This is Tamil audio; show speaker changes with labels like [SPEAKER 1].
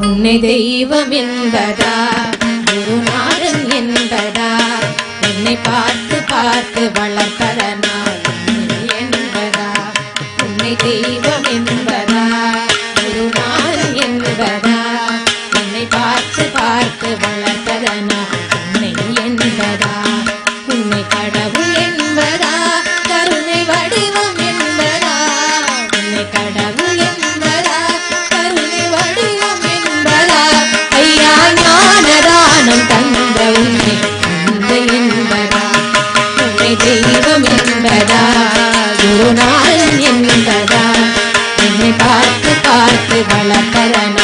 [SPEAKER 1] உன்னை தெய்வம் என்பதா குருநாதன் என்பதா என்னை பார்த்து பார்த்து வளர்ப்பதனா என்பதா உன்னை தெய்வம் என்பதா குருநாதன் என்பதா என்னை பார்த்து பார்த்து வளர்ப்பதனா உன்னை என்பதா உன்னை கடவுள் என்பதா கருணை வடிவம் என்பதா உன்னை கடவுள் என்பதா கருணை வடிவம் என்பதா ஐயா ஞானதானம் தந்த உன்னை தந்தை என்பதா உன்னை தெய்வம் என்பதா குருநாதன் என்பதா என்னை பார்த்து பார்த்து வளர்ப்பதனா